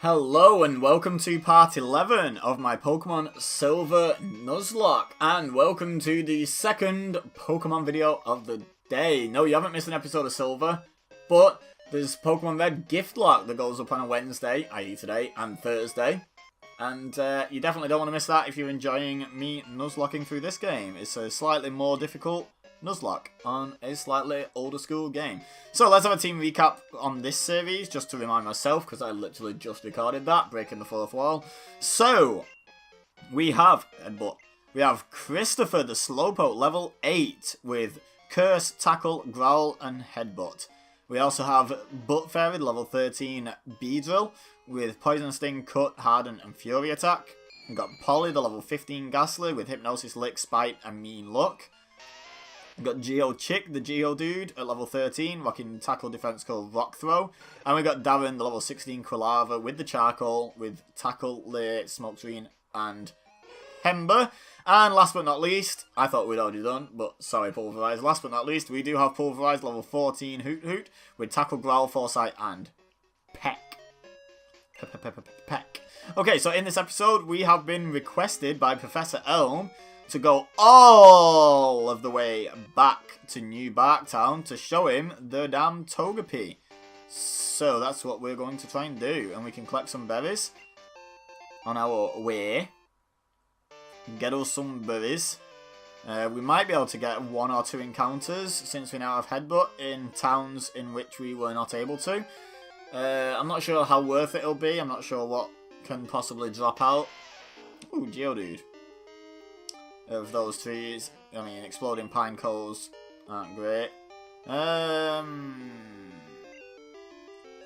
Hello and welcome to part 11 of my Pokémon Silver Nuzlocke, and welcome to the second Pokémon video of the day. No, you haven't missed an episode of Silver, but there's Pokémon Red gift lock that goes up on a Wednesday, i.e. today, and Thursday. And you definitely don't want to miss that if you're enjoying me Nuzlocking through this game. It's a slightly more difficult Nuzlocke on a slightly older school game. So let's have a team recap on this series, just to remind myself, because I literally just recorded that, breaking the fourth wall. So, we have Christopher the Slowpoke, level 8, with Curse, Tackle, Growl, and Headbutt. We also have Butt Fairy, level 13, Beedrill, with Poison Sting, Cut, Harden, and Fury Attack. We've got Polly, the level 15 Ghastly, with Hypnosis, Lick, Spite, and Mean Look. We've got Geochick, the Geodude, at level 13, rocking Tackle, Defense, called Rock Throw. And we got Darren, the level 16 Quilava, with the Charcoal, with Tackle, Lay, Smokescreen, and Hember. And last but not least, I thought we'd already done, but sorry, Pulverize. Last but not least, we do have Pulverize, level 14 Hoot Hoot, with Tackle, Growl, Foresight, and Peck. Peck. Okay, so in this episode, we have been requested by Professor Elm to go all of the way back to New Barktown to show him the damn Togepi. So that's what we're going to try and do. And we can collect some berries on our way. Get us some berries. We might be able to get 1 or 2 encounters since we now have Headbutt in towns in which we were not able to. I'm not sure how worth it'll be. I'm not sure what can possibly drop out. Ooh, Geodude. Of those trees, I mean, exploding pine cones aren't great.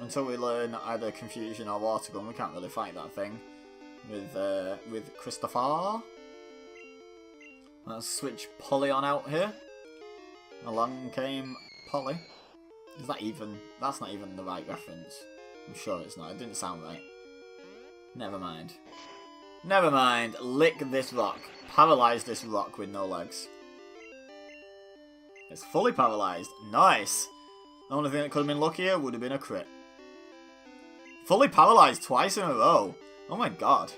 Until we learn either Confusion or Water Gun, we can't really fight that thing with Christopher. Let's switch Polly on out here. Along came Polly. Is that even? That's not even the right reference. I'm sure it's not. It didn't sound right. Never mind. Never mind. Lick this rock. Paralyze this rock with no legs. It's fully paralyzed. Nice. The only thing that could have been luckier would have been a crit. Fully paralyzed twice in a row. Oh my god.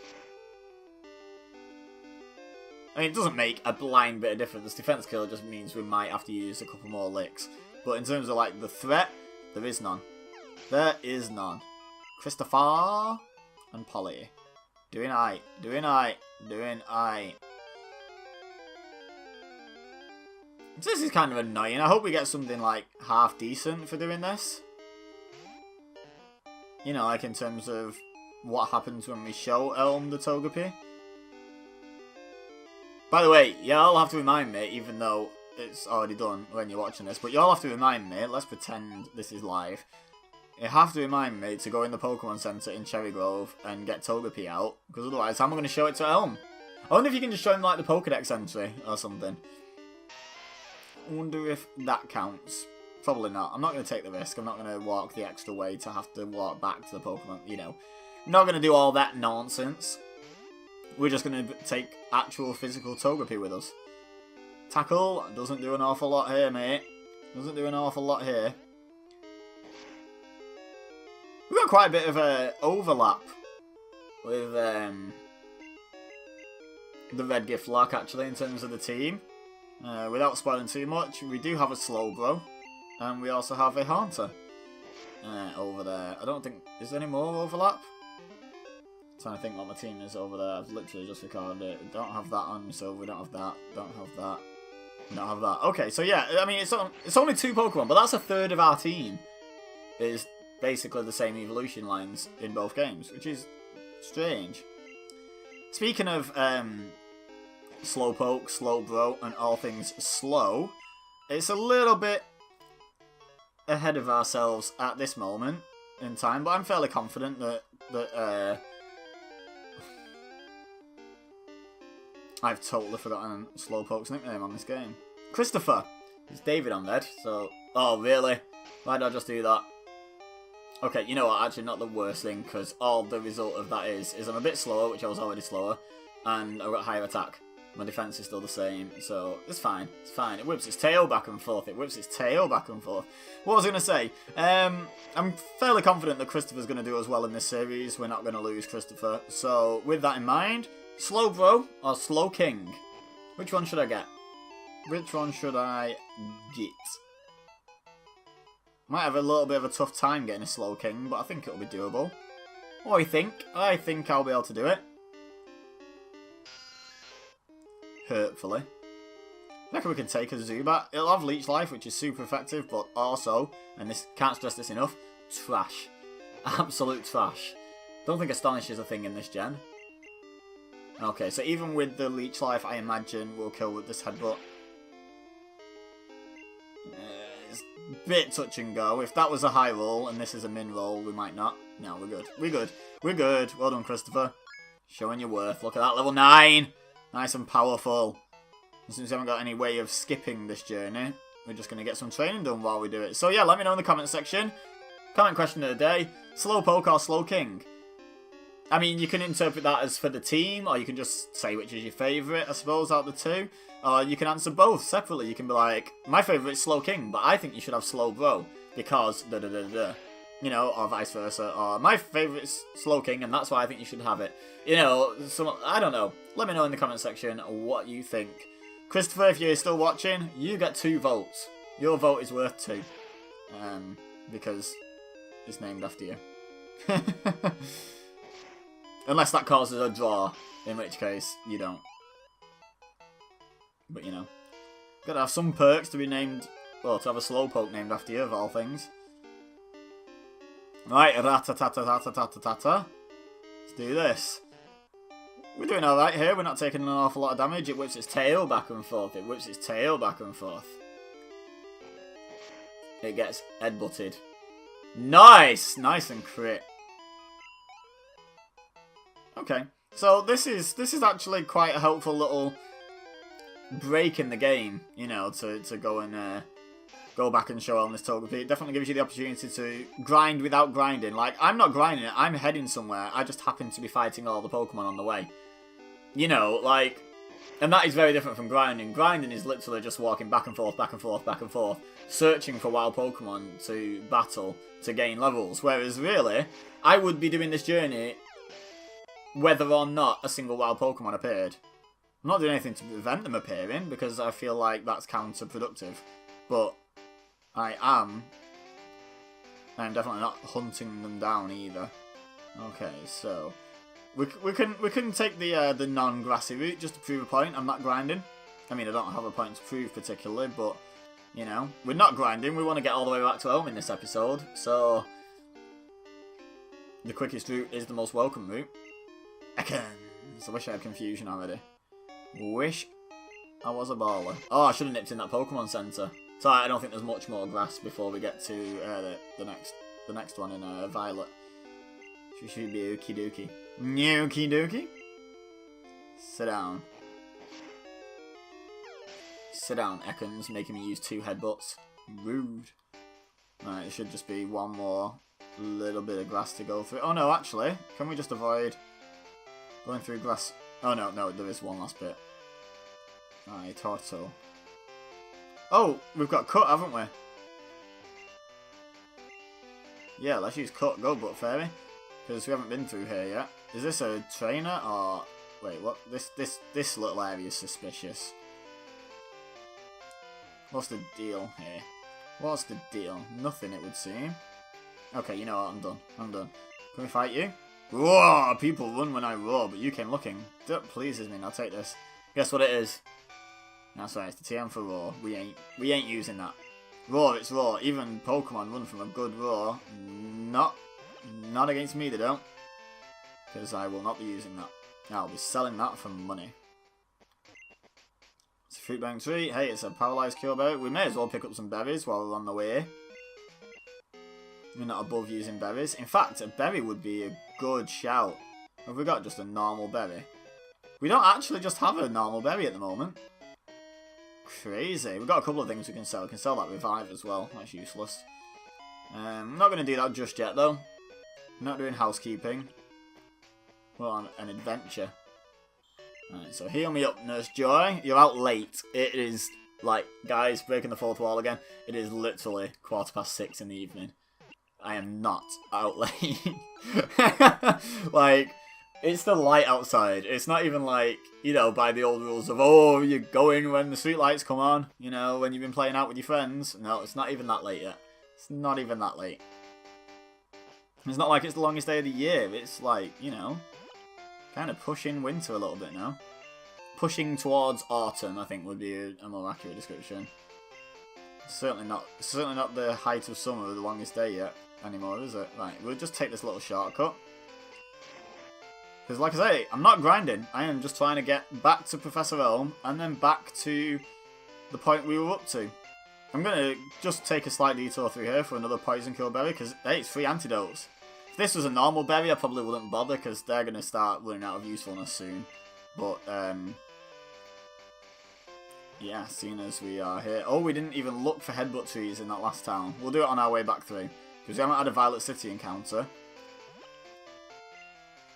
I mean, it doesn't make a blind bit of difference. Defense kill just means we might have to use a couple more licks. But in terms of, like, the threat, there is none. There is none. Christopher and Polly. Doing aight. Doing aight. Doing aight. This is kind of annoying. I hope we get something, like, half decent for doing this. You know, like in terms of what happens when we show Elm the Togepi. By the way, y'all have to remind me, even though it's already done when you're watching this, but y'all have to remind me, let's pretend this is live. You have to remind me to go in the Pokémon Center in Cherry Grove and get Togepi out, because otherwise how am I going to show it to Elm? I wonder if you can just show him, like, the Pokedex entry or something. I wonder if that counts. Probably not. I'm not going to take the risk. I'm not going to walk the extra way to have to walk back to the Pokemon, you know. I'm not going to do all that nonsense. We're just going to take actual physical Togepi with us. Tackle doesn't do an awful lot here, mate. Doesn't do an awful lot here. We've got quite a bit of overlap with the Red Gift Lock, actually, in terms of the team. Without spoiling too much, we do have a Slowbro, and we also have a Haunter over there. I don't think... Is there any more overlap? I'm trying to think what my team is over there. I've literally just recorded it. We don't have that on, so we don't have that. Don't have that. We don't have that. Okay, so yeah, I mean, it's only 2 Pokemon, but that's a third of our team. Is basically the same evolution lines in both games, which is strange. Speaking of Slowpoke, Slowbro, and all things slow, it's a little bit ahead of ourselves at this moment in time, but I'm fairly confident that I've totally forgotten Slowpoke's nickname on this game. Christopher! It's David on red, so... Oh, really? Why did I just do that? Okay, you know what, actually not the worst thing, because all the result of that is I'm a bit slower, which I was already slower, and I've got higher attack. My defense is still the same, so it's fine. It's fine. It whips its tail back and forth. It whips its tail back and forth. What was I going to say? I'm fairly confident that Christopher's going to do as well in this series. We're not going to lose Christopher. So, with that in mind, Slowbro or Slowking? Which one should I get? Which one should I get? Might have a little bit of a tough time getting a Slowking, but I think it'll be doable. What do you think? I think I'll be able to do it. Hopefully. I reckon we can take a Zubat. It'll have Leech Life, which is super effective, but also, and this can't stress this enough, trash. Absolute trash. Don't think Astonish is a thing in this gen. Okay, so even with the Leech Life, I imagine we'll kill with this Headbutt. It's a bit touch and go. If that was a high roll and this is a min roll, we might not. No, we're good. We're good. We're good. Well done, Christopher. Showing your worth. Look at that, level 9! Nice and powerful. Since we haven't got any way of skipping this journey, we're just going to get some training done while we do it. So yeah, let me know in the comment section. Comment question of the day. Slowpoke or Slowking? I mean, you can interpret that as for the team, or you can just say which is your favourite, I suppose, out of the two. Or you can answer both separately. You can be like, my favourite is Slowking, but I think you should have Slowbro, because da-da-da-da. You know, or vice versa. Or my favourite is Slowking, and that's why I think you should have it. You know, I don't know. Let me know in the comment section what you think. Christopher, if you're still watching, you get 2 votes. Your vote is worth 2. Because it's named after you. Unless that causes a draw, in which case you don't. But you know. Gotta have some perks to be named, well, to have a Slowpoke named after you, of all things. Right, rat-a-tat-a-tat-a-tat-a-tat-a. Let's do this. We're doing alright here, we're not taking an awful lot of damage. It whips its tail back and forth, it whips its tail back and forth. It gets headbutted. Nice! Nice and crit. Okay, so this is actually quite a helpful little break in the game, you know, to go and go back and show on this Togepi. It definitely gives you the opportunity to grind without grinding. Like, I'm not grinding it, I'm heading somewhere. I just happen to be fighting all the Pokemon on the way. You know, like, and that is very different from grinding. Grinding is literally just walking back and forth, back and forth, back and forth, searching for wild Pokemon to battle, to gain levels. Whereas, really, I would be doing this journey whether or not a single wild Pokemon appeared. I'm not doing anything to prevent them appearing, because I feel like that's counterproductive. But I am definitely not hunting them down either. Okay, so we can take the non-grassy route just to prove a point. I'm not grinding. I mean, I don't have a point to prove particularly, but you know, we're not grinding. We want to get all the way back to home in this episode, so the quickest route is the most welcome route. I wish I had confusion already. Wish I was a baller. Oh, I should have nipped in that Pokémon Center. So I don't think there's much more grass before we get to the next one in Violet. Should be okie dokie. Okie dokie. Sit down. Sit down, Ekans, making me use 2 headbutts. Rude. Right, it should just be one more little bit of grass to go through. Oh no, actually, can we just avoid going through grass? Oh no, there is one last bit. Right, Torto. Oh, we've got Cut, haven't we? Yeah, let's use Cut. Go, Butt Fairy. Because we haven't been through here yet. Is this a trainer or... Wait, what? This little area is suspicious. What's the deal here? What's the deal? Nothing, it would seem. Okay, you know what? I'm done. I'm done. Can we fight you? Whoa! People run when I roar, but you came looking. That pleases me. I'll take this. Guess what it is? That's right, it's the TM for roar. We ain't using that. Roar, it's roar. Even Pokemon run from a good roar. Not against me, they don't. Because I will not be using that. I'll be selling that for money. It's a fruit bearing tree. Hey, it's a paralyzed cure berry. We may as well pick up some berries while we're on the way. We're not above using berries. In fact, a berry would be a good shout. Have we got just a normal berry? We don't actually just have a normal berry at the moment. Crazy. We've got a couple of things we can sell. We can sell that revive as well. That's useless. I'm not going to do that just yet, though. I'm not doing housekeeping. We're on an adventure. Alright, so heal me up, Nurse Joy. You're out late. It is, like, guys, breaking the fourth wall again. It is literally 6:15 in the evening. I am not out late. Like, it's still light outside. It's not even like, you know, by the old rules of, oh, you're going when the street lights come on. You know, when you've been playing out with your friends. No, it's not even that late yet. It's not even that late. It's not like it's the longest day of the year. It's like, you know, kind of pushing winter a little bit now. Pushing towards autumn, I think, would be a more accurate description. Certainly not the height of summer or the longest day yet anymore, is it? Right, we'll just take this little shortcut. Because, like I say, I'm not grinding. I am just trying to get back to Professor Elm and then back to the point we were up to. I'm going to just take a slight detour through here for another poison kill berry because, hey, it's 3 antidotes. If this was a normal berry, I probably wouldn't bother because they're going to start running out of usefulness soon. But, yeah, seeing as we are here. Oh, we didn't even look for headbutt trees in that last town. We'll do it on our way back through. Because we haven't had a Violet City encounter.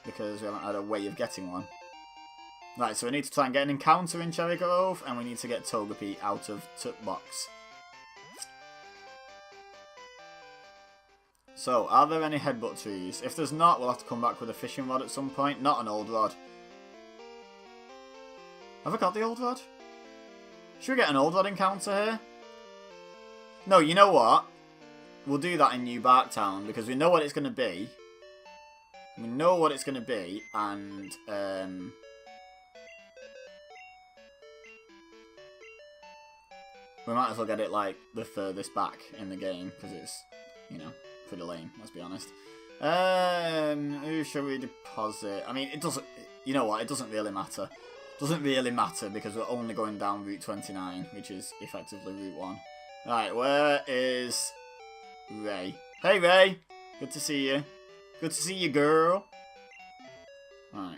Because we haven't had a way of getting one. Right, so we need to try and get an encounter in Cherry Grove. And we need to get Togepi out of Box. So, are there any headbutt trees? If there's not, we'll have to come back with a fishing rod at some point. Not an old rod. Have I got the old rod? Should we get an old rod encounter here? No, you know what? We'll do that in New Barktown because we know what it's going to be. We know what it's going to be, and we might as well get it like the furthest back in the game because it's, you know, pretty lame. Let's be honest. Who should we deposit? I mean, it doesn't. You know what? It doesn't really matter. Doesn't really matter because we're only going down Route 29, which is effectively Route 1. Right, where is Ray? Hey, Ray! Good to see you. Good to see you, girl. Right.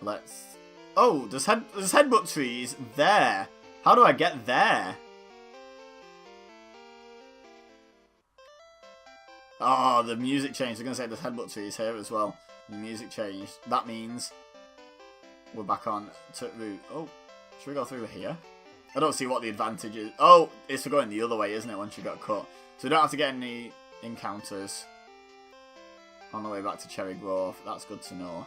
Let's... Oh, there's headbutt trees there. How do I get there? Oh, the music changed. I'm going to say there's headbutt trees here as well. The music changed. That means we're back on to route. Oh, should we go through here? I don't see what the advantage is. Oh, it's for going the other way, isn't it, once you got cut? So we don't have to get any encounters on the way back to Cherry Grove. That's good to know.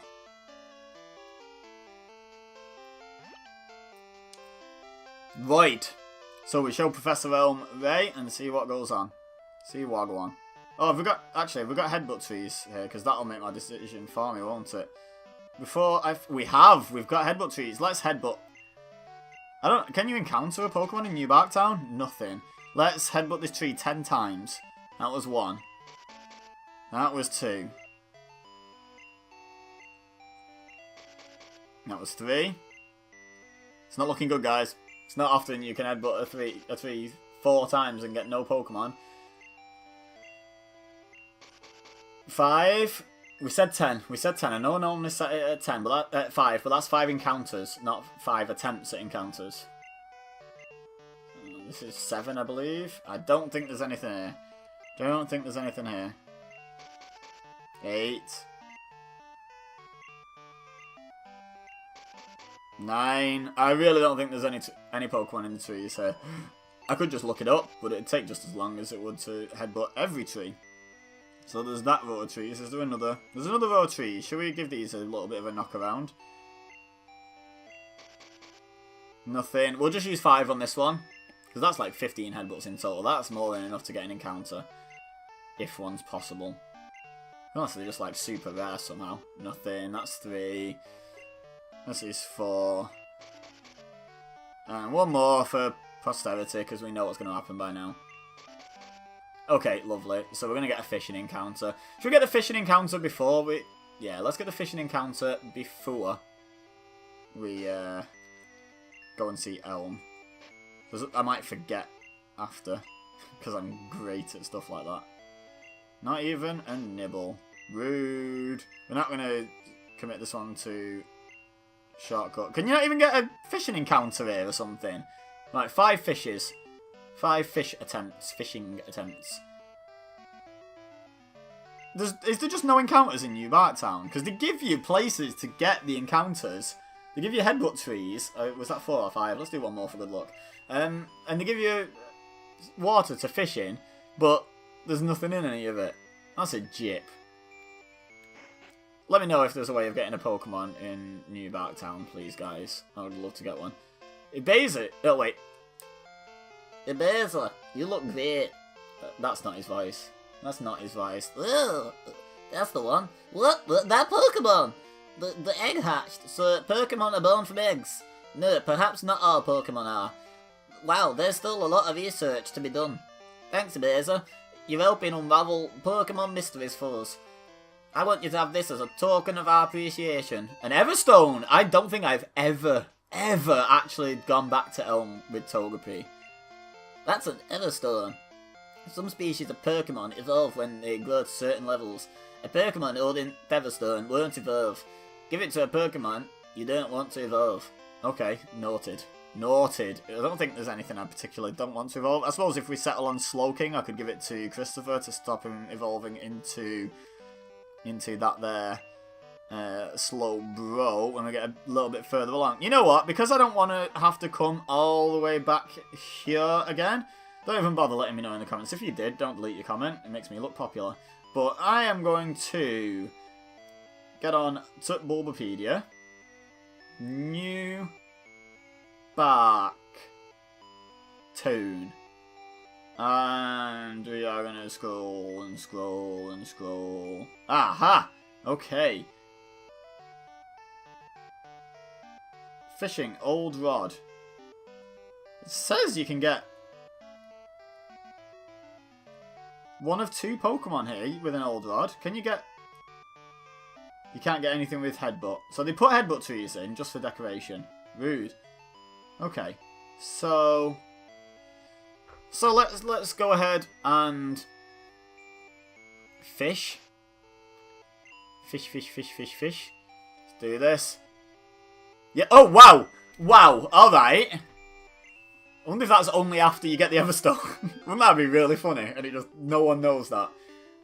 Right. So we show Professor Elm Ray and see what goes on. See what goes on. Oh, have we got headbutt trees here? Because that'll make my decision for me, won't it? We've got headbutt trees. Let's headbutt. Can you encounter a Pokemon in New Barktown? Nothing. Let's headbutt this tree 10 times. That was 1. That was 2. That was 3. It's not looking good, guys. It's not often you can headbutt a tree 4 times and get no Pokemon. 5. We said 10. We said 10. I know I normally set it at 10, but at 5. But that's 5 encounters, not 5 attempts at encounters. This is 7, I believe. I don't think there's anything here. Don't think there's anything here. 8. 9. I really don't think there's any Pokemon in the trees here. I could just look it up, but it'd take just as long as it would to headbutt every tree. So there's that row of trees. Is there another? There's another row of trees. Should we give these a little bit of a knock around? Nothing. We'll just use 5 on this one. Because that's like 15 headbutts in total. That's more than enough to get an encounter. If one's possible. Unless they're just like super rare somehow. Nothing. That's 3. This is 4. And 1 more for posterity because we know what's going to happen by now. Okay, lovely. So we're going to get a fishing encounter. Should we get the fishing encounter before we... Yeah, let's get the fishing encounter before we go and see Elm. Because I might forget after. Because I'm great at stuff like that. Not even a nibble. Rude. We're not going to commit this one to shortcut. Can you not even get a fishing encounter here or something? Like 5 fishes. 5 fishing attempts. is there just no encounters in New Bark Town? Because they give you places to get the encounters. They give you headbutt trees. Was that 4 or 5? Let's do one more for good luck. And they give you water to fish in, but there's nothing in any of it. That's a jip. Let me know if there's a way of getting a Pokemon in New Bark Town, please, guys. I would love to get one. Ibeza. Oh, wait. Ibeza, you look great. That's not his voice. That's not his voice. Ugh, that's the one. What? That Pokemon! The egg hatched, so Pokemon are born from eggs. No, perhaps not all Pokemon are. Wow, there's still a lot of research to be done. Thanks, Ibeza. You're helping unravel Pokemon mysteries for us. I want you to have this as a token of our appreciation. An Everstone! I don't think I've ever actually gone back to Elm with Togepi. That's an Everstone. Some species of Pokemon evolve when they grow to certain levels. A Pokemon holding Featherstone won't evolve. Give it to a Pokemon you don't want to evolve. Okay, noted. Noted. I don't think there's anything I particularly don't want to evolve. I suppose if we settle on Slowking, I could give it to Christopher to stop him evolving into that there slow bro when we get a little bit further along. You know what? Because I don't want to have to come all the way back here again, don't even bother letting me know in the comments. If you did, don't delete your comment. It makes me look popular. But I am going to get on to Bulbapedia. New Bark Town. And we are going to scroll and scroll and scroll. Aha! Okay. Fishing, Old Rod. It says you can get one of 2 Pokemon here with an Old Rod. Can you get... You can't get anything with Headbutt. So they put Headbutt trees in just for decoration. Rude. Okay. So let's go ahead and fish. Fish. Let's do this. Yeah. Oh wow. Wow. All right. I wonder if that's only after you get the Everstone. Wouldn't that be really funny? And it just no one knows that.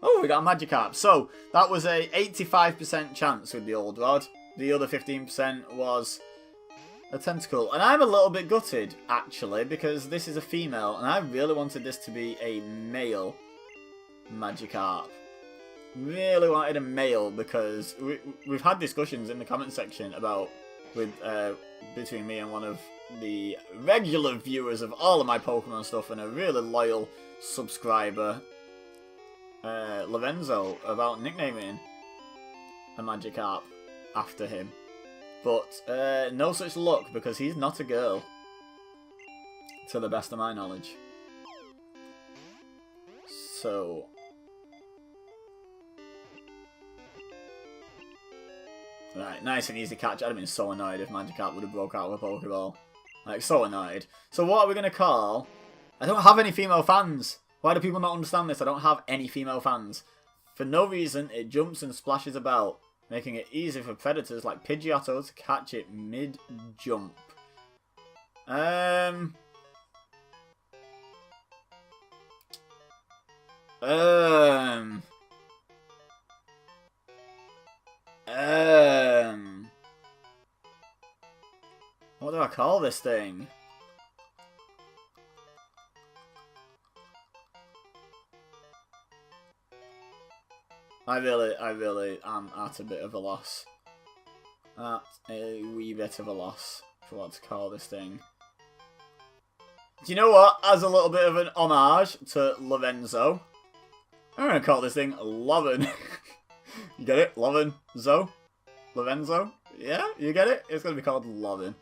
Oh, we got a Magikarp. So that was a 85% chance with the Old Rod. The other 15% was a Tentacle. And I'm a little bit gutted, actually, because this is a female, and I really wanted this to be a male Magikarp. Really wanted a male, because we've had discussions in the comment section about, between me and one of the regular viewers of all of my Pokemon stuff, and a really loyal subscriber, Lorenzo, about nicknaming a Magikarp after him. But no such luck, because he's not a girl, to the best of my knowledge. So right, nice and easy catch. I'd have been so annoyed if Magikarp would have broke out of a Pokeball. Like, so annoyed. So what are we going to call... I don't have any female fans. Why do people not understand this? I don't have any female fans. For no reason, it jumps and splashes about, making it easy for predators like Pidgeotto to catch it mid-jump. What do I call this thing? I really am at a bit of a loss. At a wee bit of a loss for what to call this thing. Do you know what? As a little bit of an homage to Lorenzo, I'm going to call this thing Lovin. You get it? Lorenzo? Lorenzo? Yeah, you get it? It's going to be called Lovin.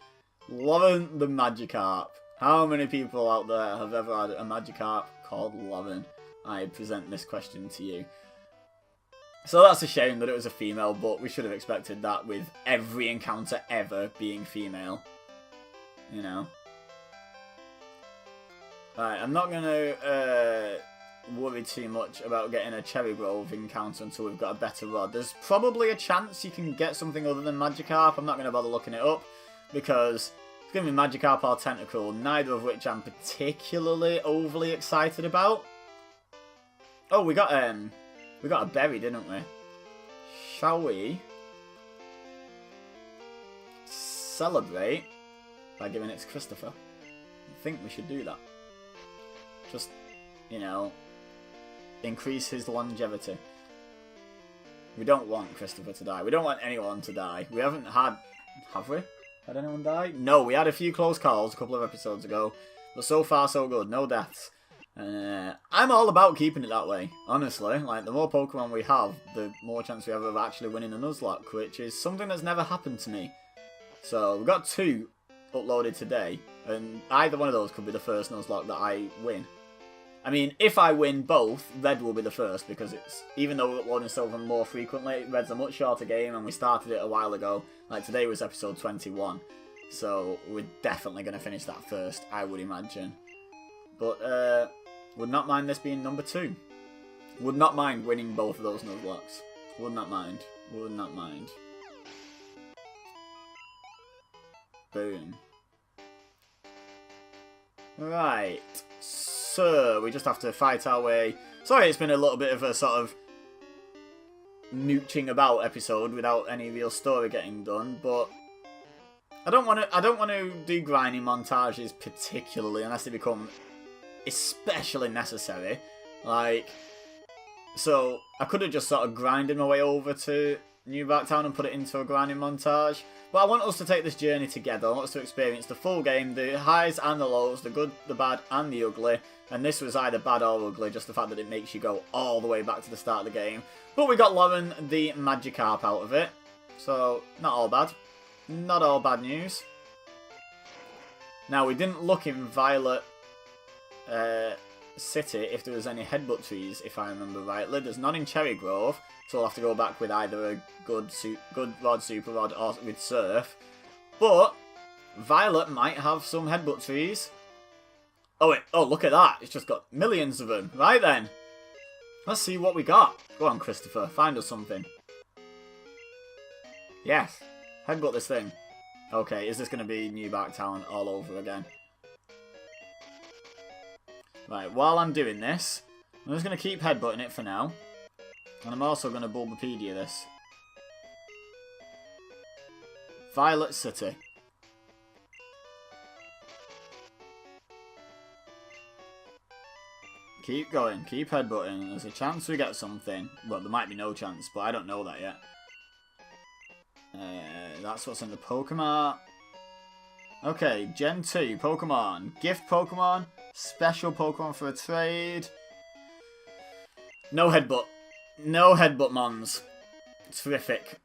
Lovin the Magikarp. How many people out there have ever had a Magikarp called Lovin? I present this question to you. So that's a shame that it was a female, but we should have expected that with every encounter ever being female. You know? Right, I'm not going to worry too much about getting a Cherry Grove encounter until we've got a better rod. There's probably a chance you can get something other than Magikarp. I'm not going to bother looking it up, because it's going to be Magikarp or Tentacle, neither of which I'm particularly overly excited about. Oh, we got We got a berry, didn't we? Shall we celebrate by giving it to Christopher? I think we should do that. Just, you know, increase his longevity. We don't want Christopher to die. We don't want anyone to die. We haven't had... Have we? Had anyone die? No, we had a few close calls a couple of episodes ago. But so far, so good. No deaths. I'm all about keeping it that way, honestly. Like, the more Pokemon we have, the more chance we have of actually winning a Nuzlocke, which is something that's never happened to me. So, we've got 2 uploaded today, and either one of those could be the first Nuzlocke that I win. I mean, if I win both, Red will be the first, because it's, even though we're uploading Silver more frequently, Red's a much shorter game, and we started it a while ago. Like, today was episode 21, so we're definitely going to finish that first, I would imagine. But, would not mind this being number 2. Would not mind winning both of those Nuzlockes. Would not mind. Would not mind. Boom. Right. So, we just have to fight our way. Sorry, it's been a little bit of a sort of mooching about episode without any real story getting done, but I don't want to do grinding montages particularly unless they become especially necessary. Like, so I could have just sort of grinded my way over to New Bark Town and put it into a grinding montage. But I want us to take this journey together. I want us to experience the full game, the highs and the lows, the good, the bad, and the ugly. And this was either bad or ugly, just the fact that it makes you go all the way back to the start of the game. But we got Lauren the Magikarp out of it. So, not all bad. Not all bad news. Now, we didn't look in Violet City if there was any headbutt trees, if I remember rightly. There's none in Cherry Grove, so we'll have to go back with either a good Rod, Super Rod, or with Surf. But Violet might have some headbutt trees. Oh wait, oh look at that, it's just got millions of them. Right then, let's see what we got. Go on, Christopher, find us something. Yes, headbutt this thing. Okay, is this going to be New Bark Town all over again? Right, while I'm doing this, I'm just going to keep headbutting it for now. And I'm also going to Bulbapedia this. Violet City. Keep going, keep headbutting. There's a chance we get something. Well, there might be no chance, but I don't know that yet. That's what's in the Pokemon. Okay, Gen 2 Pokemon. Gift Pokemon. Special Pokemon for a trade. No headbutt. No headbutt mons. Terrific.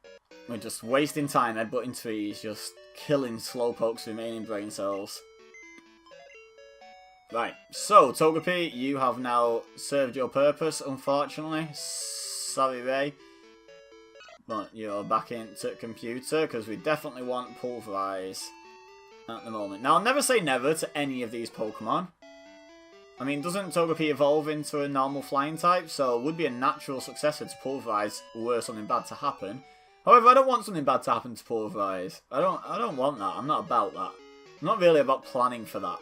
We're just wasting time headbutting trees, just killing Slowpoke's remaining brain cells. Right, so Togepi, you have now served your purpose, unfortunately. Sorry, Ray. But you're back into computer, because we definitely want Pulverize at the moment. Now, I'll never say never to any of these Pokemon. I mean, doesn't Togepi evolve into a normal flying type, so it would be a natural successor to Pulverize were something bad to happen. However, I don't want something bad to happen to Pulverize. I don't want that. I'm not about that. I'm not really about planning for that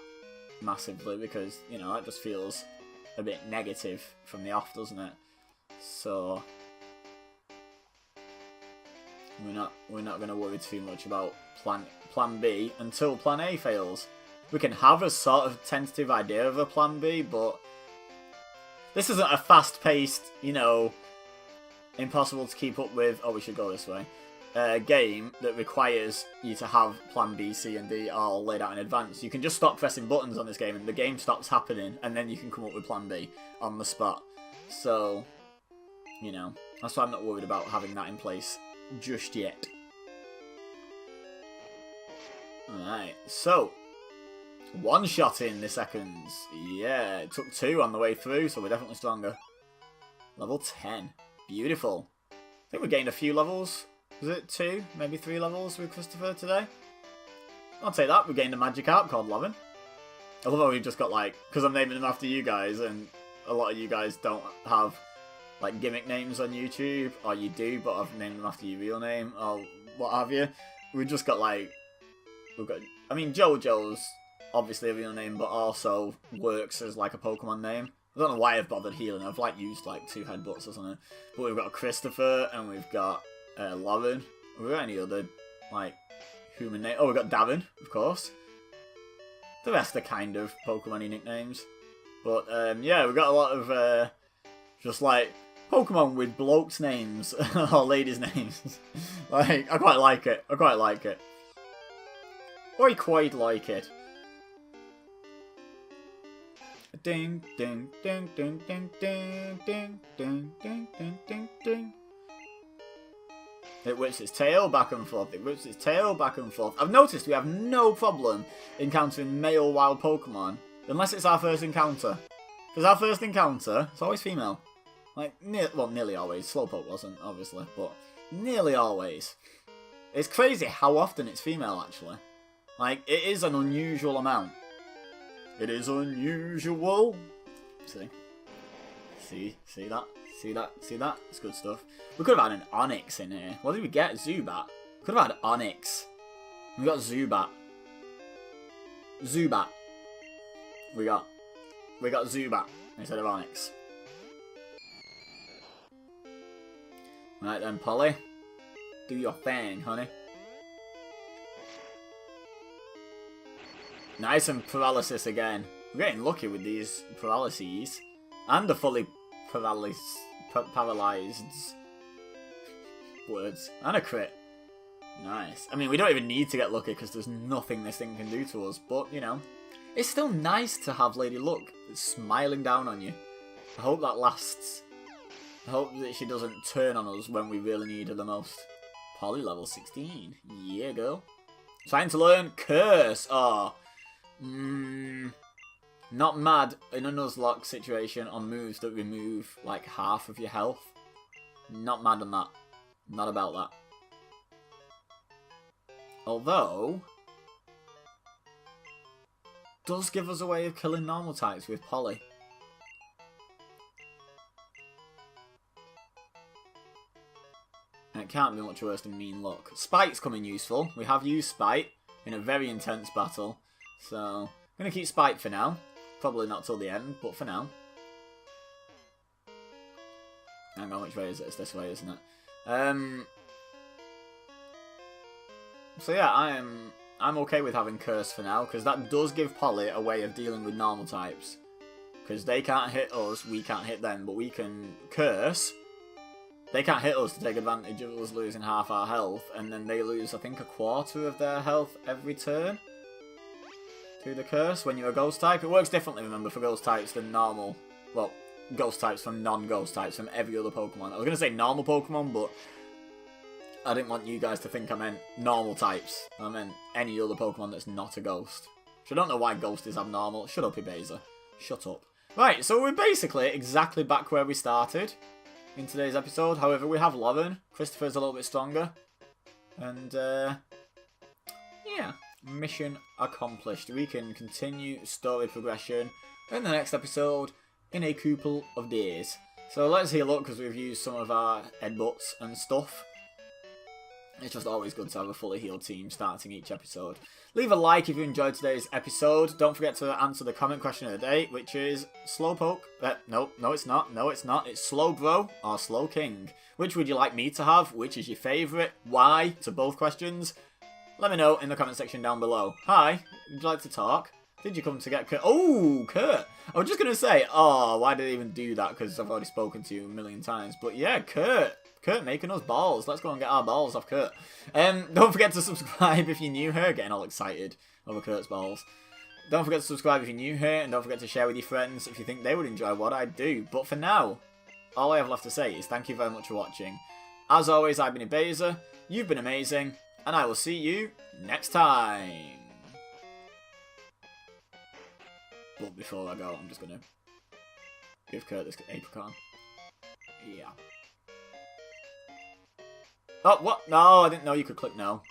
massively, because, you know, that just feels a bit negative from the off, doesn't it? So we're not going to worry too much about plan B until plan A fails. We can have a sort of tentative idea of a plan B, but this isn't a fast-paced, you know, impossible to keep up with, oh, we should go this way, game that requires you to have plan B, C, and D all laid out in advance. You can just stop pressing buttons on this game and the game stops happening, and then you can come up with plan B on the spot. So, you know, that's why I'm not worried about having that in place just yet. Alright, so one shot in the seconds. Yeah, it took 2 on the way through, so we're definitely stronger. Level 10. Beautiful. I think we gained a few levels. Was it 2? Maybe 3 levels with Christopher today? I'll take that. We gained a Magikarp called Lovin. I love how we've just got, like, because I'm naming them after you guys, and a lot of you guys don't have, like, gimmick names on YouTube, or you do, but I've named them after your real name, or what have you. We've just got, like, we've got, I mean, JoJo's obviously a real name, but also works as, like, a Pokemon name. I don't know why I've bothered healing. I've like used like 2 headbutts or something. But we've got Christopher and we've got Lauren. Have we got any other like human name? Oh, we've got Davin, of course. The rest are kind of Pokemon nicknames. But yeah, we've got a lot of just like Pokemon with blokes' names or ladies' names. Like, I quite like it. I quite like it. I quite like it. Ding, ding, ding, ding, ding, ding, ding, ding, ding, ding, ding, ding. It whips its tail back and forth. It whips its tail back and forth. I've noticed we have no problem encountering male wild Pokemon unless it's our first encounter. Because our first encounter, it's always female. Like, well, nearly always. Slowpoke wasn't, obviously, but nearly always. It's crazy how often it's female, actually. Like, it is an unusual amount. It is unusual. See? See that? See that? See that? It's good stuff. We could have had an Onyx in here. What did we get? Zubat. Could have had Onyx. We got Zubat. Zubat. We got Zubat instead of Onyx. Right then, Polly. Do your thing, honey. Nice and paralysis again. We're getting lucky with these paralyses. And the fully paralyzed words. And a crit. Nice. I mean, we don't even need to get lucky because there's nothing this thing can do to us. But, you know, it's still nice to have Lady Luck smiling down on you. I hope that lasts. I hope that she doesn't turn on us when we really need her the most. Polly level 16. Yeah, girl. Trying to learn Curse. Oh. Not mad in a Nuzlocke situation on moves that remove like half of your health. Not mad on that. Not about that. Although, does give us a way of killing normal types with Polly. And it can't be much worse than Mean Luck. Spite's coming useful. We have used Spite in a very intense battle. So, I'm going to keep Spite for now. Probably not till the end, but for now. Hang on, which way is it? It's this way, isn't it? So yeah, I'm okay with having Curse for now, because that does give Polly a way of dealing with normal types. Because they can't hit us, we can't hit them, but we can Curse. They can't hit us to take advantage of us losing half our health, and then they lose, I think, a quarter of their health every turn. To the Curse when you're a Ghost type. It works differently, remember, for Ghost types than normal. Well, Ghost types from non-Ghost types from every other Pokemon. I was going to say normal Pokemon, but I didn't want you guys to think I meant normal types. I meant any other Pokemon that's not a Ghost. Which I don't know why Ghost is abnormal. Shut up, Ibeza. Shut up. Right, so we're basically exactly back where we started in today's episode. However, we have Lauren. Christopher's a little bit stronger. And, yeah. Mission accomplished. We can continue story progression in the next episode in a couple of days. So let's heal up because we've used some of our headbutts and stuff. It's just always good to have a fully healed team starting each episode. Leave a like if you enjoyed today's episode. Don't forget to answer the comment question of the day, which is Slowpoke. No, it's not. No, it's not. It's Slowbro or Slowking. Which would you like me to have? Which is your favourite? Why? To both questions. Let me know in the comment section down below. Hi, would you like to talk? Did you come to get Kurt? Oh, Kurt! I was just going to say, oh, why did I even do that? Because I've already spoken to you a million times. But yeah, Kurt. Kurt making us balls. Let's go and get our balls off Kurt. Don't forget to subscribe if you're new here. Getting all excited over Kurt's balls. Don't forget to subscribe if you're new here. And don't forget to share with your friends if you think they would enjoy what I do. But for now, all I have left to say is thank you very much for watching. As always, I've been Ibeza. You've been amazing. And I will see you next time. But before I go, I'm just going to give Kurt this apricot. Yeah. Oh, what? No, I didn't know you could click no.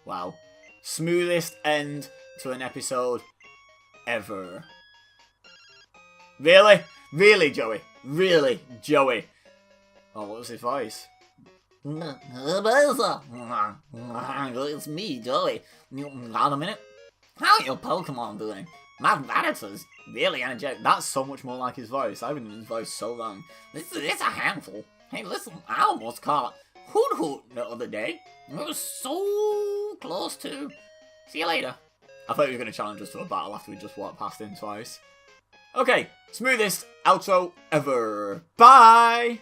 Wow. Smoothest end to an episode ever. Really? Really, Joey? Really, Joey? Oh, what was his voice? It's me, Joey. Got a minute? How are your Pokemon doing? My Rattata's really energetic. That's so much more like his voice. I've been doing his voice so long. This is a handful. Hey, listen, I almost caught Hoot Hoot the other day. It was so close to. See you later. I thought he was going to challenge us to a battle after we just walked past him twice. Okay, smoothest outro ever. Bye!